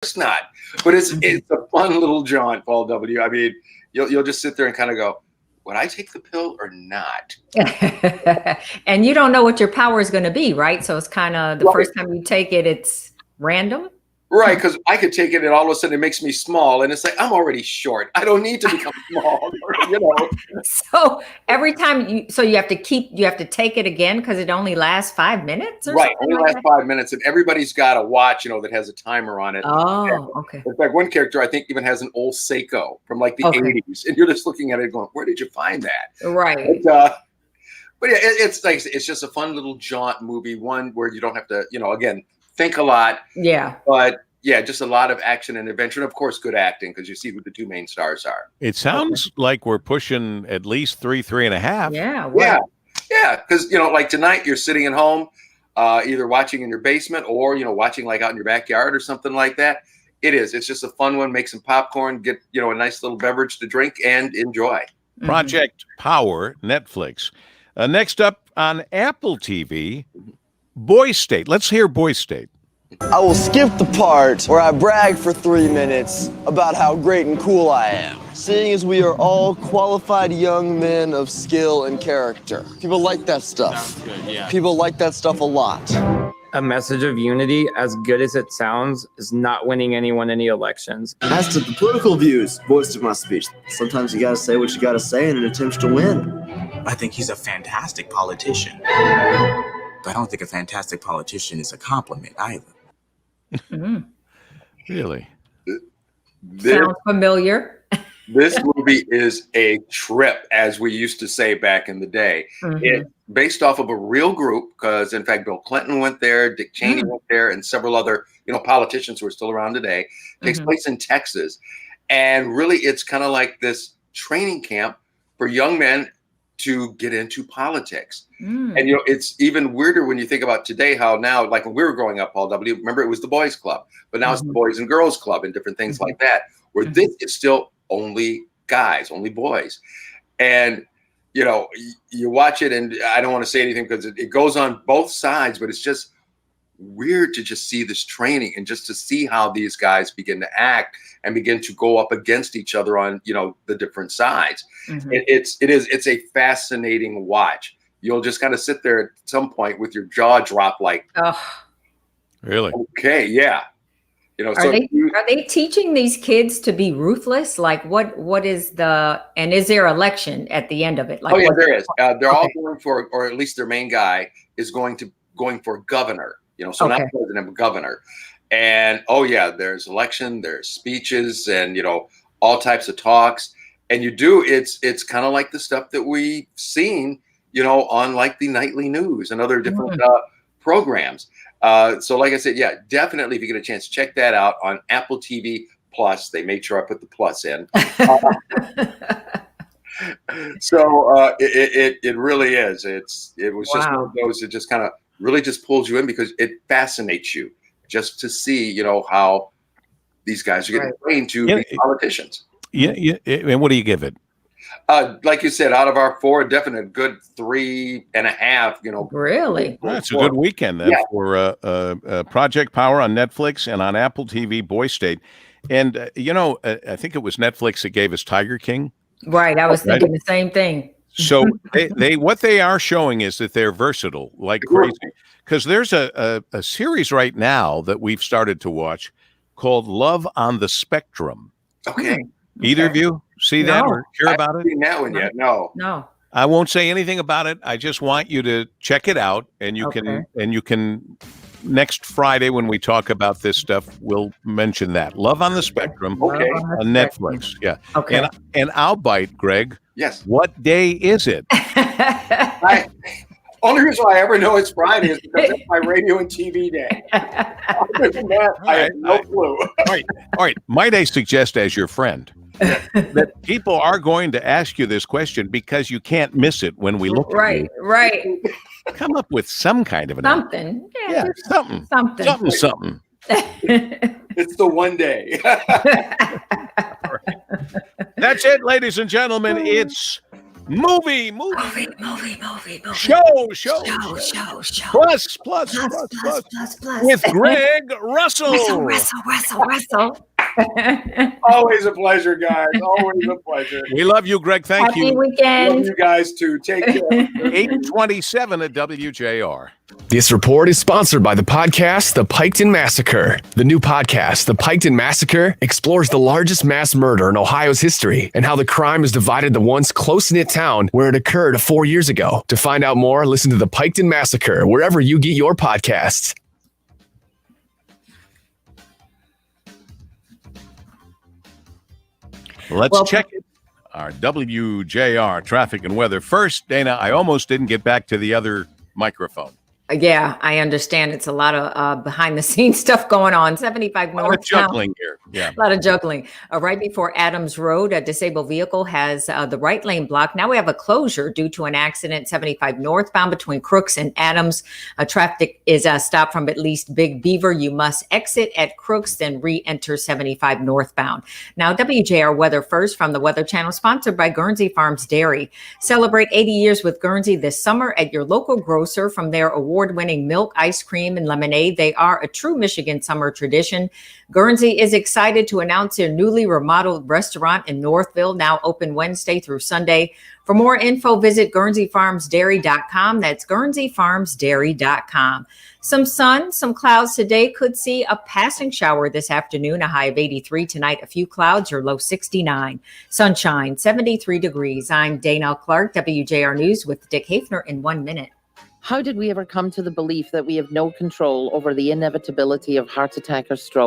course not. But it's a fun little jaunt, Paul W. I mean, you'll just sit there and kind of go, would I take the pill or not? And you don't know what your power is going to be, right? So it's kind of the first time you take it, it's random. Right, because I could take it and all of a sudden it makes me small, and it's like I'm already short. I don't need to become small, So every time you have to take it again because it only lasts 5 minutes, or right? something Only like lasts that? 5 minutes, and everybody's got a watch, that has a timer on it. Oh, okay. In fact, one character I think even has an old Seiko from like the 80s, and you're just looking at it going, "Where did you find that?" Right. But yeah, it's just a fun little jaunt movie, one where you don't have to, again, think a lot. Yeah. But yeah, just a lot of action and adventure, and of course, good acting because you see who the two main stars are. It sounds like we're pushing at least 3.5. Yeah. Yeah. Because like tonight, you're sitting at home, either watching in your basement or watching like out in your backyard or something like that. It's just a fun one. Make some popcorn, get a nice little beverage to drink, and enjoy. Project Power, Netflix. Next up on Apple TV, Boy State. Let's hear Boy State. I will skip the part where I brag for 3 minutes about how great and cool I am, seeing as we are all qualified young men of skill and character. People like that stuff. Sounds good, yeah. People like that stuff a lot. A message of unity, as good as it sounds, is not winning anyone any elections. As to the political views voiced in my speech, sometimes you gotta say what you gotta say in an attempt to win. I think he's a fantastic politician. But I don't think a fantastic politician is a compliment either. Really? Sounds familiar. This movie is a trip, as we used to say back in the day. It's based off of a real group, because in fact, Bill Clinton went there, Dick Cheney went there, and several other, politicians who are still around today. It takes place in Texas. And really, it's kind of like this training camp for young men to get into politics. And, it's even weirder when you think about today, how now, like when we were growing up, Paul W., remember it was the boys club, but now it's the boys and girls club and different things like that, where this is still only guys, only boys. And, you watch it, and I don't want to say anything because it goes on both sides, but it's just weird to just see this training and just to see how these guys begin to act and begin to go up against each other on, the different sides. It's a fascinating watch. You'll just kind of sit there at some point with your jaw dropped like, really? Okay, yeah. Are they teaching these kids to be ruthless? Like what is is there election at the end of it? Like, there is. They're all going for, or at least their main guy is going for governor, not president, but governor. And there's election, there's speeches, and all types of talks. And it's kind of like the stuff that we've seen, on like the nightly news and other different programs. So like I said, definitely if you get a chance, check that out on Apple TV Plus. They made sure I put the plus in. So it really is. It was just one of those that just kind of really just pulls you in because it fascinates you just to see, how these guys are getting trained to be politicians. Yeah. And what do you give it? Like you said, out of our 4, definitely a good 3.5. Really? That's a good weekend then for Project Power on Netflix and on Apple TV, Boy State. And, I think it was Netflix that gave us Tiger King. Right. I was thinking the same thing. So what they are showing is that they're versatile like crazy. Because there's a series right now that we've started to watch called Love on the Spectrum. Okay. Either of you see that or hear about it? I haven't seen that one yet. No. I won't say anything about it. I just want you to check it out, and you can next Friday when we talk about this stuff, we'll mention that. Love on the Spectrum on Netflix. Yeah. Okay. And I'll bite, Greg. Yes. What day is it? Only reason why I ever know it's Friday is because it's my radio and TV day. Other than that, I have no clue. All right. Might I suggest as your friend that people are going to ask you this question because you can't miss it when we look at you. Right. Come up with some kind of an something. Something. It's the one day. That's it, ladies and gentlemen. It's Movie. Show. Plus. With Greg Russell. Russell. Always a pleasure, guys. Always a pleasure. We love you, Greg. Thank Happy you. weekend. Love you guys too. Take care. 827 at WJR. This report is sponsored by the podcast, The Piketon Massacre. The new podcast, The Piketon Massacre, explores the largest mass murder in Ohio's history and how the crime has divided the once close-knit town where it occurred 4 years ago. To find out more, listen to The Piketon Massacre wherever you get your podcasts. Let's check it. Our WJR traffic and weather. First, Dana, I almost didn't get back to the other microphone. Yeah, I understand. It's a lot of behind the scenes stuff going on. 75 A lot North. of juggling here. Yeah. A lot of juggling. Right before Adams Road, a disabled vehicle has the right lane blocked. Now we have a closure due to an accident, 75 northbound between Crooks and Adams. Traffic is stopped from at least Big Beaver. You must exit at Crooks, then re-enter 75 northbound. Now, WJR weather first from the Weather Channel, sponsored by Guernsey Farms Dairy. Celebrate 80 years with Guernsey this summer at your local grocer. From their award-winning milk, ice cream, and lemonade, they are a true Michigan summer tradition. Guernsey is excited to announce their newly remodeled restaurant in Northville, now open Wednesday through Sunday. For more info, visit GuernseyFarmsDairy.com. That's GuernseyFarmsDairy.com. Some sun, some clouds today. Could see a passing shower this afternoon, a high of 83 tonight. A few clouds, your low 69. Sunshine, 73 degrees. I'm Dana Clark, WJR News with Dick Hafner in 1 minute. How did we ever come to the belief that we have no control over the inevitability of heart attack or stroke?